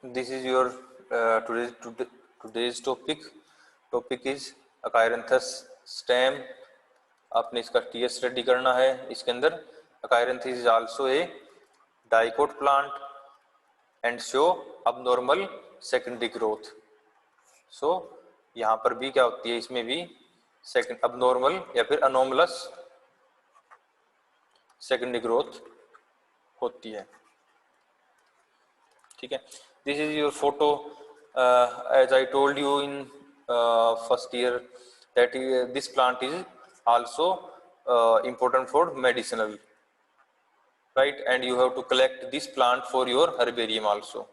This is your today's topic. Topic is Acaranthus stem. आपने इसका TS study करना है. इसके अंदर Acaranthus is also a dicot plant and show abnormal secondary growth. So यहाँ पर भी क्या होती है, इसमें भी सेकंड abnormal या फिर anomalous secondary growth होती है. ठीक है. This is your photo. As I told you in first year that this plant is also important for medicinal, right? And you have to collect this plant for your herbarium also,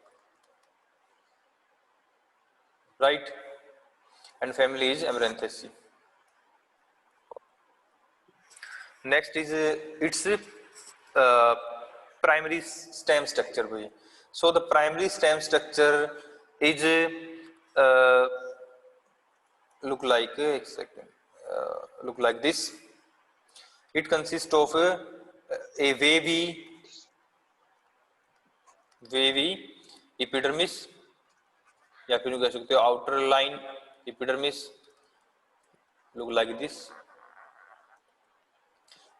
right? And family is Amaranthus. Next is its primary stem structure. So the primary stem structure is look like this. It consists of a wavy epidermis, या फिर कह सकते हो outer line epidermis, look like this,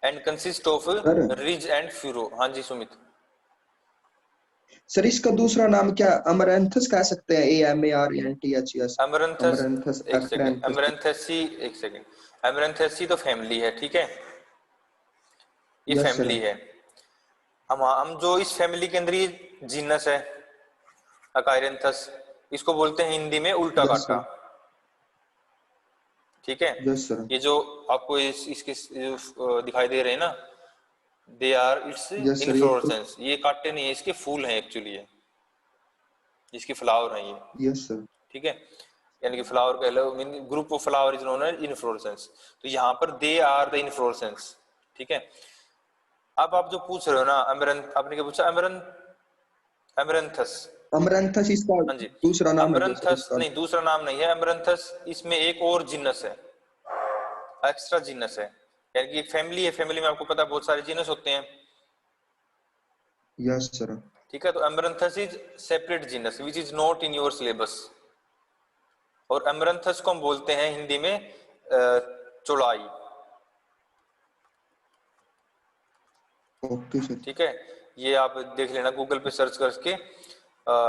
and consists of ridge and furrow. हाँ जी Sumit. Sir इसका दूसरा नाम क्या अमरैंथस कह सकते हैं? AMARANTHUS. अमरैंथस. एक सेकंड. अमरैंथेसी तो फैमिली है. ठीक है, ये फैमिली है. हम जो इस फैमिली के अंदर ये जीनस है अकायरेंथस, इसको बोलते हैं हिंदी में उल्टा काटा. ठीक है. ये जो आपको इसके दिखाई दे रहे हैं ना, दे आर इट्स इन्फ्लोरेसेंस. ये काटे नहीं है, इसके फूल हैं एक्चुअली, ये इसकी फ्लावर हैं ये. Yes sir. ठीक है, यानी कि फ्लावर कह लो, group of flower is known as inflorescence. तो यहाँ पर दे आर द इन्फ्लोरेसेंस. ठीक है. अब आप जो पूछ रहे हो ना अमरंथ, आपने क्या पूछा? अमरंथस. अमरंथस इसका दूसरा नाम है? अमरंथस नहीं, दूसरा नाम नहीं है अमरंथस. इसमें एक और जिनस है, एक्स्ट्रा जिनस है. यानी कि एक फैमिली है, फैमिली में आपको पता है बहुत सारे जीनस होते हैं. Yes sir. ठीक है. तो amaranthus is separate genus which is not in your syllabus. और अमरंथस को हम बोलते हैं हिंदी में चौलाई. Okay sir. ठीक है, ये आप देख लेना गूगल पे सर्च करके.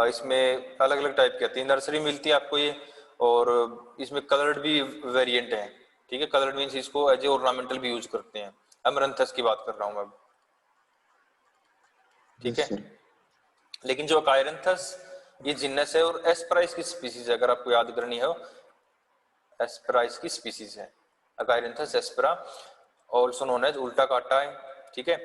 इसमें अलग अलग टाइप की आती है, नर्सरी मिलती है आपको ये. और इसमें कलर्ड भी वेरिएंट है. ठीक है, कलर्ड मीन्स इसको एज ए ऑर्नामेंटल भी यूज करते हैं. अमरंथस की बात कर रहा हूं मैं. ठीक है. लेकिन जो अकायरेंथस ये जिनस है और एस्पराइस की स्पीसीज है, अगर आपको याद करनी हो, एस्पराइस की स्पीसीज है अकायरेंथस एस्परा, ऑल्सो नोन एज उल्टा काटा है. ठीक है.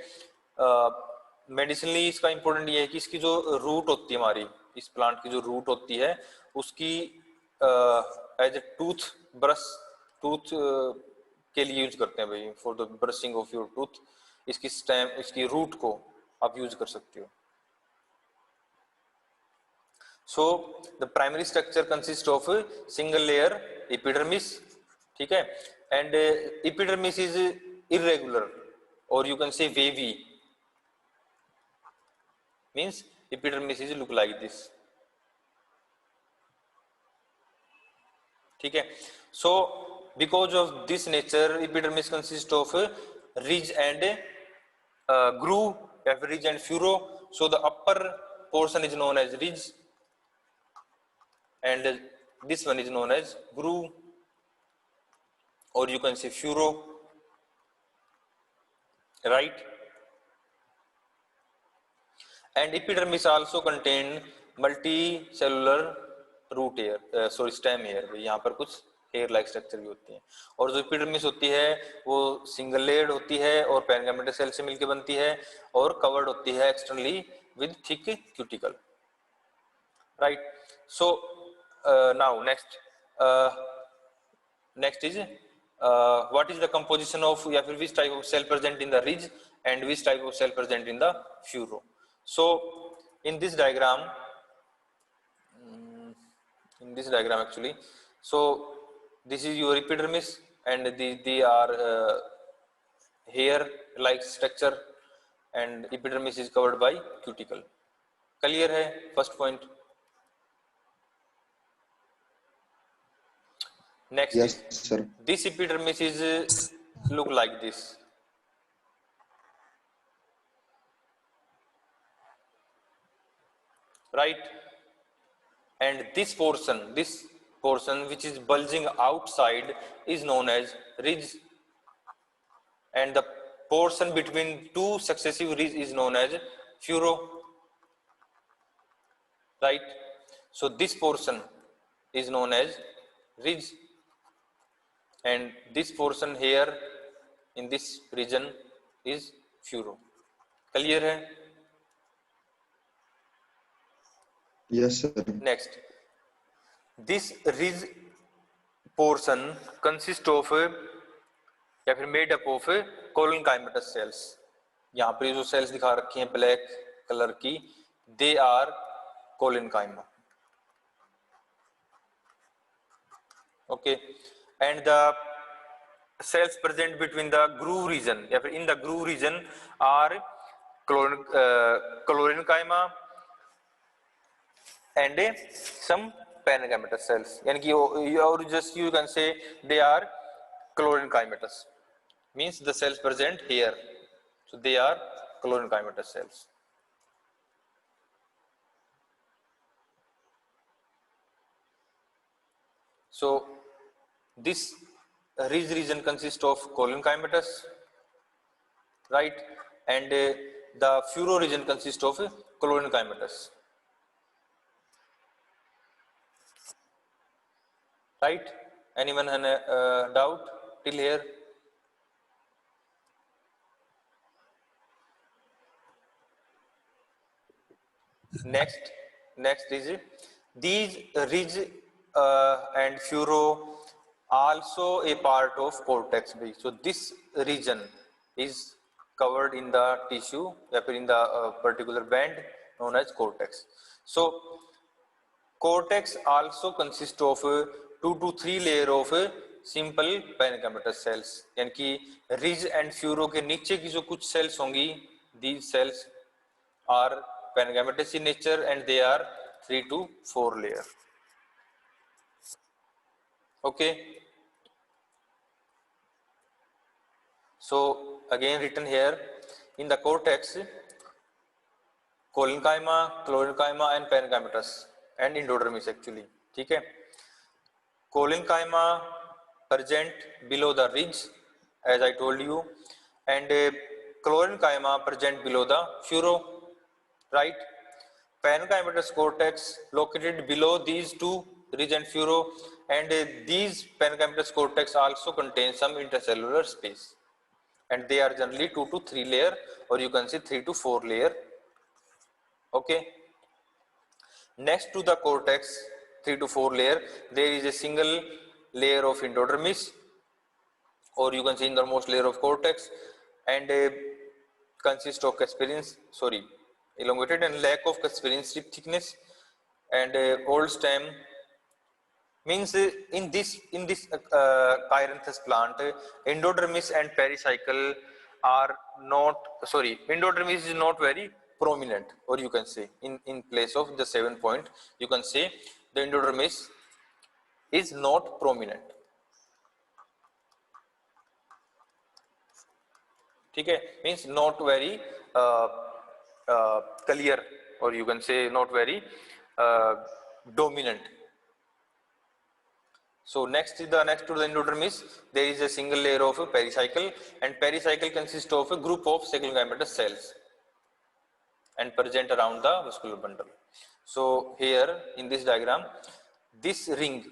मेडिसिनली इसका इंपॉर्टेंट ये है कि इसकी जो रूट होती है, हमारी इस प्लांट की जो रूट होती है, उसकी as a toothbrush, tooth के लिए यूज करते हैं भाई, for the brushing of your tooth. इसकी स्टेम, इसकी रूट को आप यूज कर सकते हो. So the primary structure consist of single layer epidermis. ठीक है. एंड एपिडर्मिस इज इरेगुलर और you can say wavy, means epidermis is look like this. ठीक है. सो because of this nature epidermis consists of ridge and groove, ridge and furrow. So the upper portion is known as ridge and this one is known as groove, or you can say furrow, right? And epidermis also contain multicellular root hair, stem hair. यहाँ पर कुछ hair like structure भी होती है. और जो epidermis होती है वो सिंगल लेयर्ड होती है और पैरेन्काइमल सेल से मिलकर बनती है और कवर्ड होती है externally with thick cuticle, right? So now next is what is the composition of, या फिर which type of cell present in the ridge and which type of cell present in the furrow. So in this diagram actually, so this is your epidermis and they are hair like structure and epidermis is covered by cuticle. Clear है first point? Next Yes, is sir. this epidermis is look like this, right? And this portion which is bulging outside is known as ridge, and the portion between two successive ridges is known as furrow, right? So this portion is known as ridge, and this portion here in this region is furrow. Clear है? Yes, sir. Next, this ridge portion consists of या फिर made up of कोलनकाइमेटस sales. यहाँ पर जो sales दिखा रखी हैं black colour की, they are collenchyma. Okay, and the cells present between the groove region या फिर in the groove region are chlorinchyma and some parenchymatous cells, यानी कि or just you can say they are chlorinchymatous, means the cells present here, so they are chlorinchymatous cells. So this ridge region consists of collenchymatous, right, and the furrow region consists of chlorinchymatous, right? Anyone have a doubt till here? Next is these ridge and furrow also a part of cortex B. So this region is covered in the tissue or in the particular band known as cortex. So cortex also consists of 2 to 3 layer of simple parenchymatous cells, यानी कि ridge and furrow के नीचे की जो कुछ cells होंगी, these cells are parenchymatous in nature and they are 3 to 4 layer. Okay, so again written here in the cortex, collenchyma, chlorinchyma and parenchymatous and endodermis actually. ठीक है, collenchyma present below the ridge as I told you, and chlorinchyma present below the furrow, right? Parenchymatous cortex located below these two, ridge and furrow, and these parenchymatous cortex also contain some intercellular space, and they are generally 2 to 3 layer, or you can say 3 to 4 layer. Okay, next to the cortex 3 to 4 layer there is a single layer of endodermis, or you can say innermost layer of cortex, and consists of elongated and lack of Casparian strip thickness, and old stem, means in this Cheiranthus plant, endodermis and pericycle are not, endodermis is not very prominent, or you can say in place of the 7 point, you can say the endodermis is not prominent. ठीक है, means not very clear, or you can say not very dominant. So next to the endodermis there is a single layer of pericycle, and pericycle consists of a group of segmental cells and present around the vascular bundle. So here in this diagram, this ring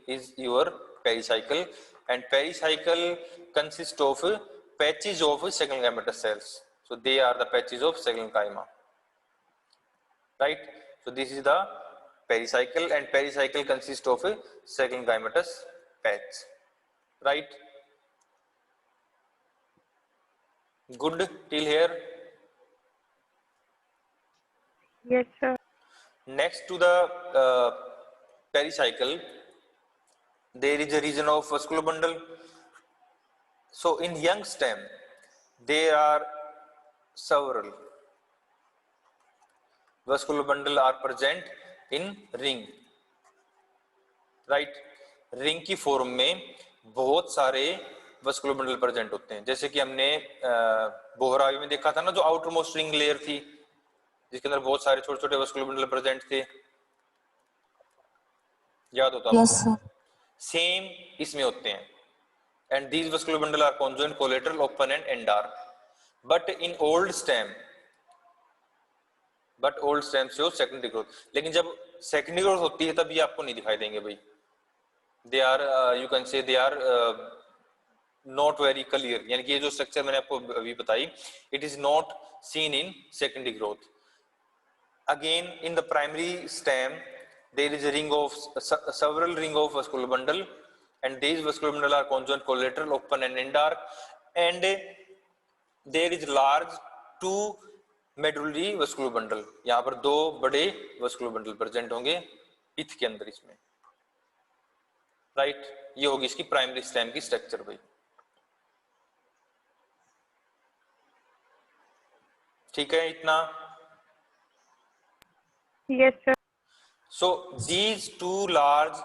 is your pericycle, and pericycle consists of patches of segmental cells. So they are the patches of segmental, right? So this is the pericycle, and pericycle consists of a segmental patch, right? Good till here? Yes, sir. Next to the pericycle there is a region of vascular bundle. So in young stem there are several vascular bundle are present in ring, right? Ring की form में बहुत सारे vascular bundle present होते हैं, जैसे कि हमने बोहरावी में देखा था ना, जो आउटर मोस्ट रिंग लेयर थी जिसके अंदर बहुत सारे छोटे छोटे वस्कुलर बंडल प्रेजेंट थे, याद होता Yes, आपको? sir. सेम इसमें होते हैं, and these vascular bundle are conjoined, collateral, open and end are, but in old stem shows secondary growth. लेकिन जब secondary growth होती है तब ये आपको नहीं दिखाई देंगे भाई, they are you can say they are not very clear, यानी कि ये जो स्ट्रक्चर मैंने आपको अभी बताई, it is not seen in secondary growth. Again in the primary stem there is a ring of several ring of vascular bundle, and these vascular bundle are conjoined, collateral, open and end arc, and there is large two medullary vascular bundle. यहाँ पर दो बड़े vascular bundle present होंगे पिथ के अंदर इसमें, right? ये होगी इसकी प्राइमरी स्टेम की स्ट्रक्चर भाई, ठीक है इतना? Yes, sir. So these two large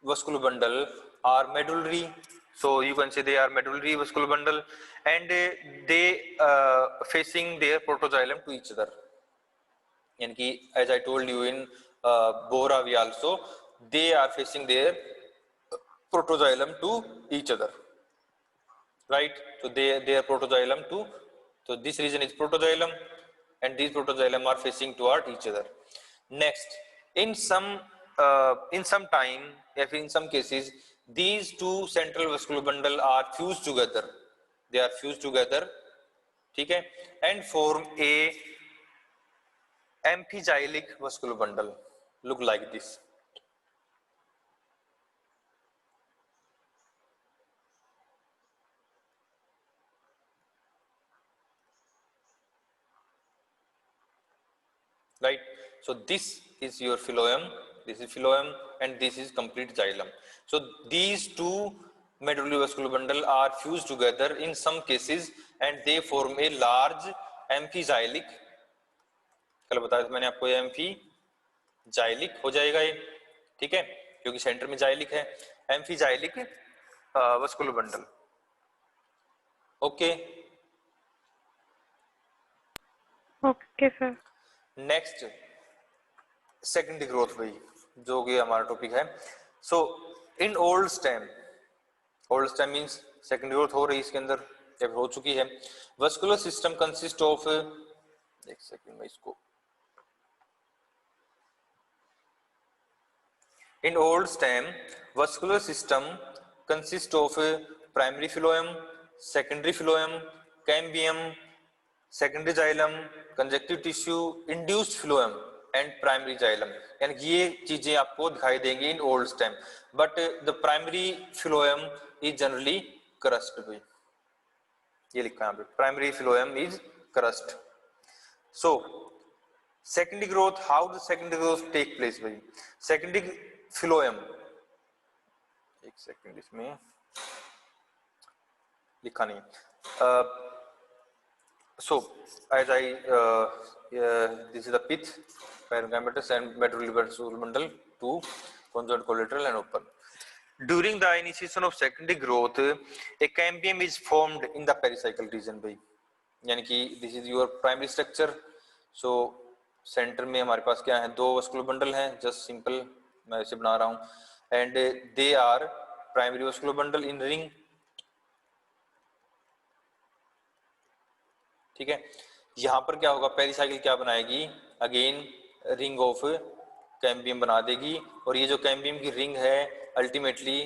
vascular bundle are medullary, so you can say they are medullary vascular bundle, and they facing their protoxylem to each other, यानी कि as I told you in Bohravi also, they are facing their protoxylem to each other, right? So they are protoxylem to, so this region is protoxylem and these protoxylem are facing toward each other. Next, in some time, if in some cases these two central vascular bundle are fused together, they are fused together, ठीक है, and form a amphigylic vascular bundle, look like this. Right, so this is your phloem, this is phloem, and this is complete xylem. So these two medullary vascular bundle are fused together in some cases and they form a large amphigylic, कल बताया था मैंने आपको, ये एम्फीजाइलिक हो जाएगा ये, ठीक है, क्योंकि सेंटर में जाइलिक है, amphixylic vascular bundle, okay? Okay, sir. Next secondary growth भाई, जो कि हमारा टॉपिक है. So in old stem means secondary growth हो रही इसके अंदर, जब हो चुकी है. वस्कुलर सिस्टम कंसिस्ट ऑफ, एक सेकंड में इसको, in old stem vascular system consists of primary phloem, secondary phloem, cambium, secondary xylem, conjunctive tissue, induced phloem and primary xylem, यानी कि ये चीजें आपको दिखाई देंगी in old stem, but the primary phloem is generally crust भाई, ये लिखा है यहाँ पे, primary phloem is crust. So secondary growth, how does secondary growth take place भाई? secondary phloem, एक सेकंड इसमें लिखा नहीं, so as I this is the pith, parenchymatous and medullary vascular bundle, two conjoined, collateral and open. During the initiation of secondary growth a cambium is formed in the pericycle region भाई, यानी कि this is your primary structure. so centre में हमारे पास क्या है, दो vascular bundle हैं, जस्ट सिंपल मैं इसे बना रहा हूं, and they are primary vascular bundle in ring, ठीक है. यहां पर क्या होगा, पेरिसाइकिल क्या बनाएगी, अगेन रिंग ऑफ कैम्बियम बना देगी, और ये जो कैम्बियम की रिंग है अल्टीमेटली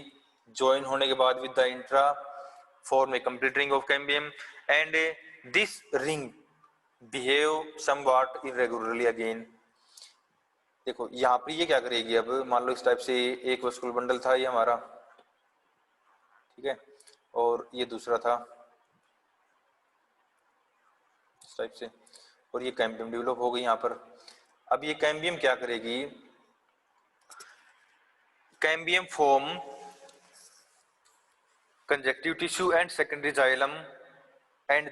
ज्वाइन होने के बाद with the intra form A complete ring of cambium, and this ring behave somewhat irregularly. Again देखो यहाँ पर ये क्या करेगी, अब मान लो इस टाइप से एक वस्कुलर बंडल था ये हमारा, ठीक है, और ये दूसरा था इस टाइप से, और ये कैम्बियम डेवलप हो गई यहाँ पर. अब ये कैम्बियम क्या करेगी, cambium form conjunctive tissue and secondary xylem, and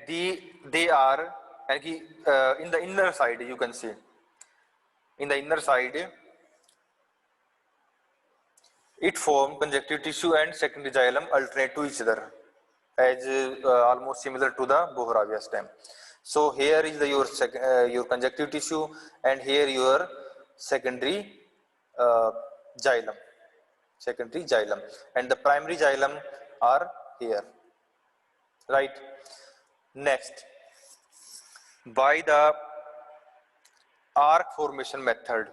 they are in the inner side, you can see in the inner side It form conjunctive tissue and secondary xylem alternate to each other as almost similar to the Bohravia stem. So here is the your conjunctive tissue and here your secondary uh, xylem, and the primary xylem are here, right? Next, by the arc formation method,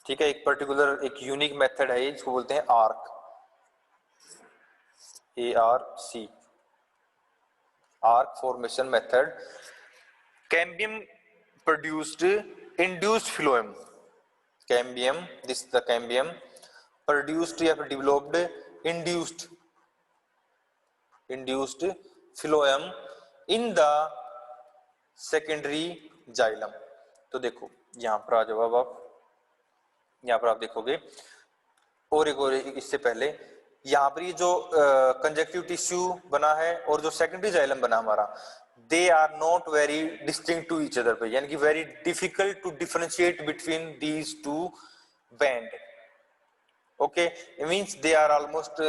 ठीक है, एक particular एक unique method है जिसको बोलते हैं arc, ARC, arc formation method. Cambium produced induced phloem. Cambium, this is the cambium produced या फिर developed induced phloem in the secondary xylem. तो देखो यहाँ पर आ जाओ, अब यहाँ पर आप देखोगे और एक इससे पहले यहाँ पर ये जो कंजक्टिव टिश्यू बना है और जो सेकेंडरी जाइलम बना हमारा, they are not very distinct to each other, यानी कि very difficult to differentiate between these two band. Okay, it means they are almost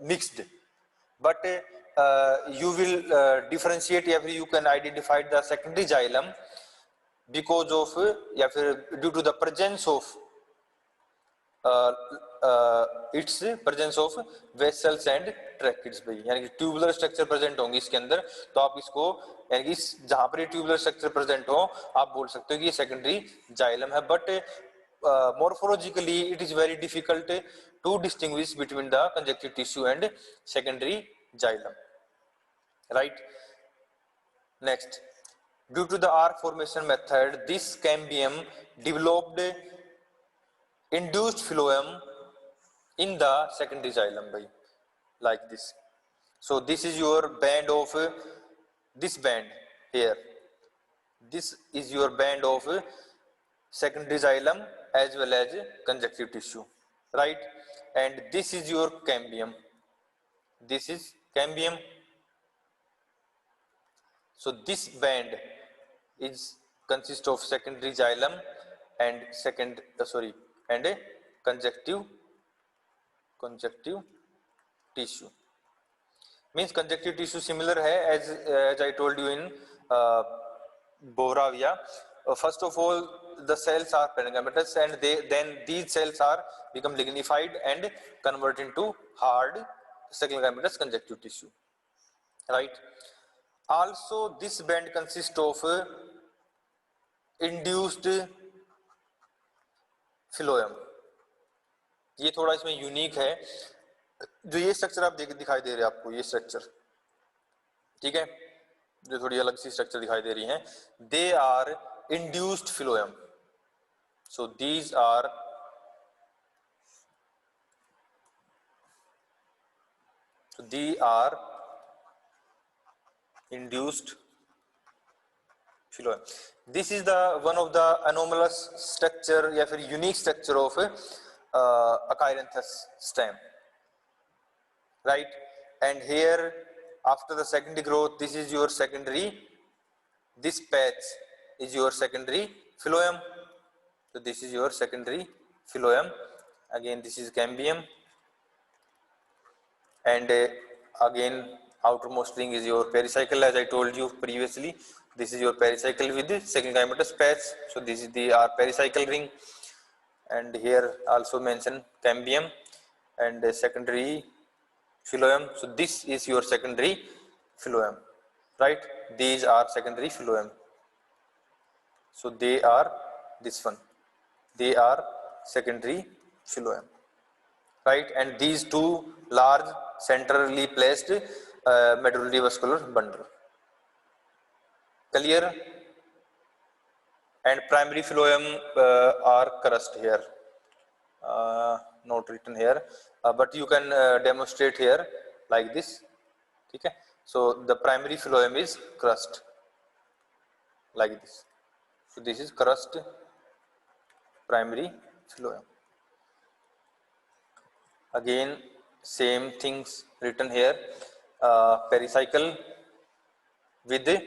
mixed, but you will differentiate या फिर you can identify the secondary xylem because of या फिर due to the presence of its presence of vessels and tracheids भाई, यानी कि tubular structure present होंगे इसके अंदर, तो आप इसको यानी कि जहां पर ट्यूबुलर स्ट्रक्चर प्रेजेंट हो आप बोल सकते हो कि ये सेकेंडरी जाइलम है. But morphologically it is very difficult to distinguish between the conjunctive tissue and secondary xylem, right? Next, due to the arc formation method, this cambium developed induced phloem in the secondary xylem by like this. So this is your band of this band here, this is your band of secondary xylem as well as conjunctive tissue, right? And this is your cambium, this is cambium. So this band is consist of secondary xylem and and a conjunctive tissue. Means conjunctive tissue similar hai as I told you in Bohravia. First of all, the cells are parenchymatous and then these cells are become lignified and convert into hard saccharocymatous conjunctive tissue, right? Also this band consists of induced phloem. ये थोड़ा इसमें unique है, जो ये structure आप दिखाई दे रहे हैं आपको, ये स्ट्रक्चर, ठीक है, जो थोड़ी अलग सी स्ट्रक्चर दिखाई दे रही हैं, they are induced phloem. So these are induced phloem. This is the one of the anomalous structure या फिर unique structure of Achyranthes stem, right? And here after the secondary growth, this is your secondary, this patch is your secondary phloem. So this is your secondary phloem. Again this is cambium, and again outermost ring is your pericycle, as I told you previously. This is your pericycle with the saccharocymatous patch. So this is the pericycle ring, and here also mention cambium and secondary phloem. So this is your secondary phloem, right? These are secondary phloem. So they are this one, they are secondary phloem, right? And these two large centrally placed medullary vascular bundle. Clear? And primary phloem are crust here, not written here, but you can demonstrate here like this. Okay? So the primary phloem is crust like this. So this is crust primary phloem. Again same things written here, pericycle with the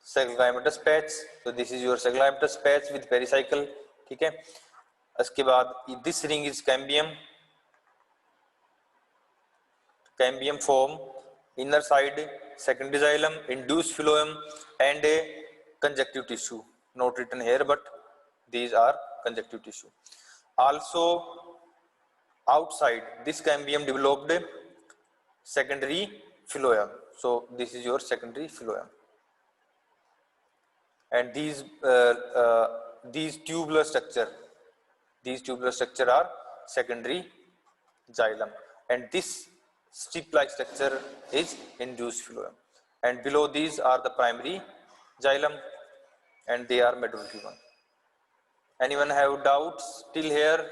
saccharocymatous patch. So this is your saccharocymatous patch with pericycle, ठीक है. इसके बाद this ring is cambium cambium form inner side secondary xylem, induced phloem, and a conjunctive tissue. Not written here, but these are conjunctive tissue. Also, outside this cambium developed secondary phloem. So this is your secondary phloem, and these tubular structure are secondary xylem, and this strip-like structure is induced phloem, and below these are the primary xylem, and they are medullary one. Anyone have doubts till here?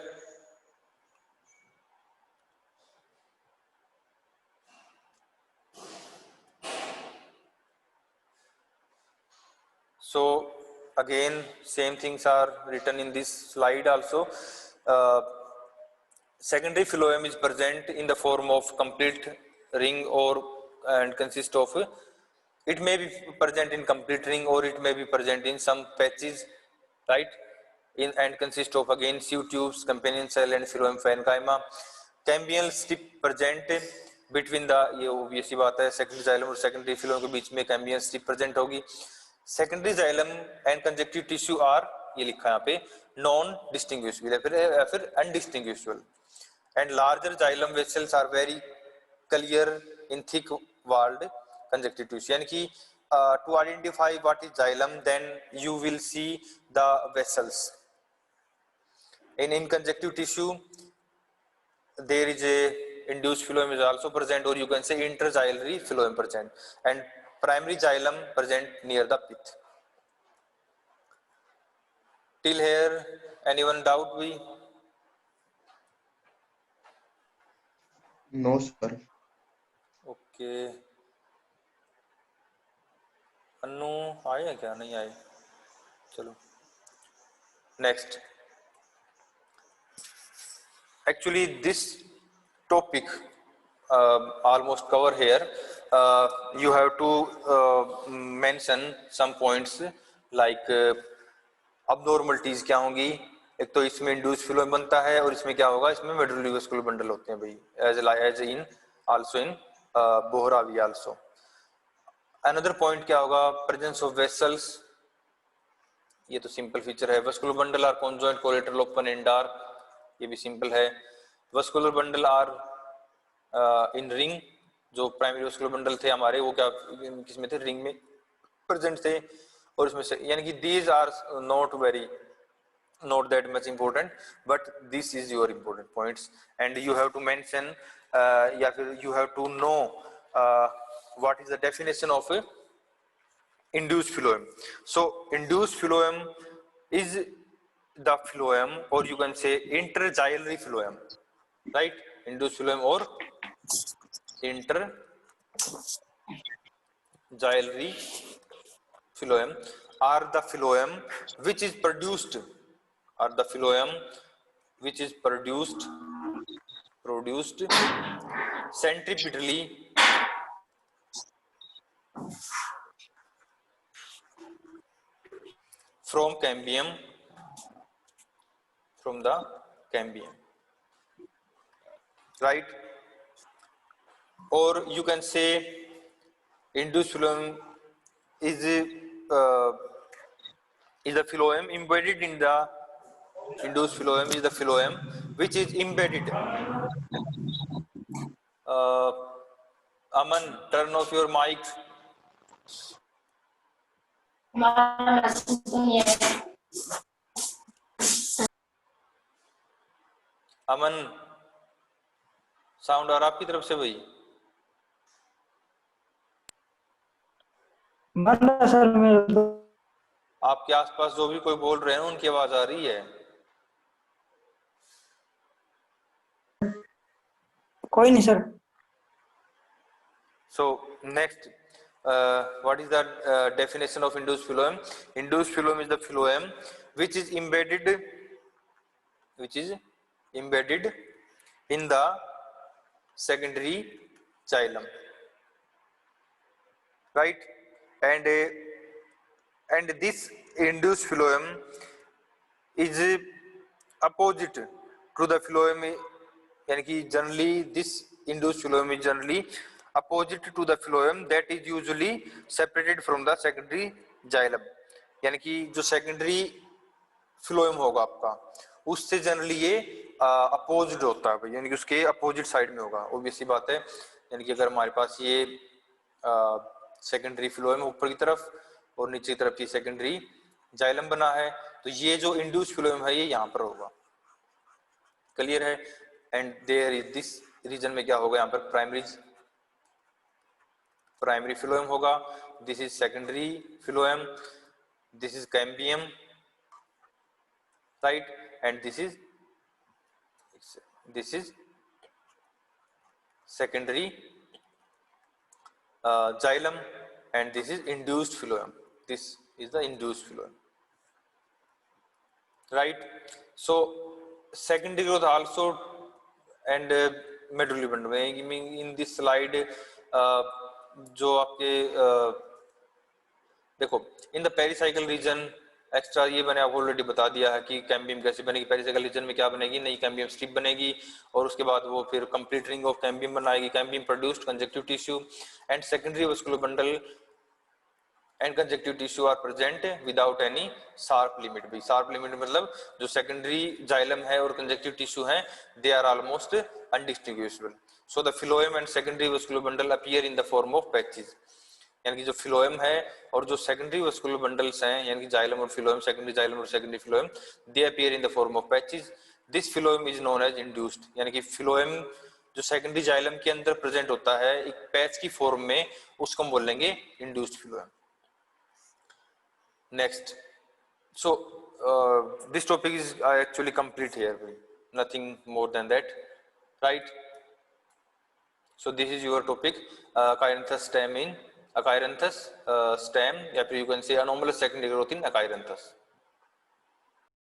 So again, same things are written in this slide also. Secondary phloem is present in the form of complete ring and consist of, it may be present in complete ring or it may be present in some patches, right? And consist of again sieve tubes, companion cell and phloem parenchyma. Cambial strip present between the, ये obvious सी बात है, secondary xylem और secondary phloem के बीच में cambial strip present होगी. Secondary xylem and conjunctive tissue are, ये लिखा है यहाँ पे, non distinguishable या फिर undistinguishable, and larger xylem vessels are very clear in thick walled conjunctive tissue. यानी कि to identify what is xylem, then you will see the vessels. In conjunctive tissue, there is a induced phloem is also present, or you can say interxylary phloem present, and primary xylem present near the pith. Till here, anyone doubt we? No, sir. Okay. Annu आए हैं क्या? नहीं आए. चलो. Next. Actually, this topic almost cover here. You have to mention some points like abnormalities क्या होंगी. एक तो इसमें इंड्यूस फ्लोएम बनता है और इसमें क्या होगा, इसमें मेडुलरी वेस्कुलर बंडल होते हैं भाई, as in also in Boerhaavia also. Another point क्या होगा, प्रेजेंस ऑफ वेसल्स. ये तो सिंपल फीचर है. Vascular bundle are conjoint collateral open endarch, ये भी सिंपल है. Vascular bundle are in ring, जो प्राइमरी वेस्कुलर बंडल थे हमारे वो क्या किसमें थे, रिंग में प्रेजेंट थे. और इसमें से यानी कि these are not that much important, but this is your important points, and you have to mention या फिर you have to know what is the definition of induced phloem. So induced phloem is the phloem, or you can say interxylary phloem, right? Induced phloem or interxylary phloem are the phloem which is produced centripetally from the cambium, right? Or you can say induced phloem is the phloem embedded in the induced phloem is the phloem which is embedded. Aman, turn off your mic. Aman, sound आ रहा आपकी तरफ से भाई? Sir आपके आसपास जो भी कोई बोल रहे हैं उनकी आवाज आ रही है. कोई नहीं sir. So next, what is the definition of induced phloem? Induced phloem is the phloem which is embedded in the secondary xylem, right? And this induced phloem is opposite to the phloem, यानी कि generally this induced phloem is generally opposite to the phloem that is usually separated from the secondary xylem, यानी कि जो secondary phloem होगा आपका उससे generally ये opposite होता है भाई, यानी कि उसके अपोजिट साइड में होगा। ऑब्वियस सी बात है, यानी कि अगर हमारे पास ये सेकेंडरी फ्लोएम ऊपर की तरफ और नीचे की तरफ ये सेकेंडरी जाइलम बना है, तो ये जो इंड्यूस फ्लोएम है ये यहाँ पर होगा। क्लियर है? And there is this region में क्या होगा, यहाँ पर प्राइमरी फ्लोएम होगा, this is secondary phloem, this is cambium, right, and this is secondary xylem, and this is induced phloem. This is the induced phloem, right? So secondary growth also and medullary bundle in this slide जो आपके देखो in the pericycle region extra ये मैंने आपको already बता दिया है कि कैम्बियम कैसे बनेगी, पेरिसाइकल रीजन में क्या बनेगी, नई कैम्बियम स्ट्रिप बनेगी और उसके बाद वो फिर कंप्लीट रिंग ऑफ कैम्बियम बनाएगी। Cambium produced conjunctive tissue and secondary vascular bundle and conjunctive tissue are present without any sharp limit. भी शार्प लिमिट मतलब जो सेकेंडरी जाइलम है और कंजक्टिव टिश्यू है they are almost undistinguishable. So the phloem and secondary vascular bundle appear in the form of patches, यानी कि जो phloem है और जो सेकेंडरी वस्कुलर बंडल्स हैं यानी कि जाइलम और फ्लोएम, सेकेंडरी जाइलम और secondary phloem, they appear in the form of patches. This phloem is known as induced, यानी कि फ्लोएम जो सेकेंडरी जाइलम के अंदर प्रेजेंट होता है एक पैच की फॉर्म में, उसको हम बोलेंगे induced phloem. Next, so this topic is actually complete here, nothing more than that, right? So this is your topic Achyranthus stem in Achyranthus stem, या फिर you can say anomalous secondary growth in Achyranthus.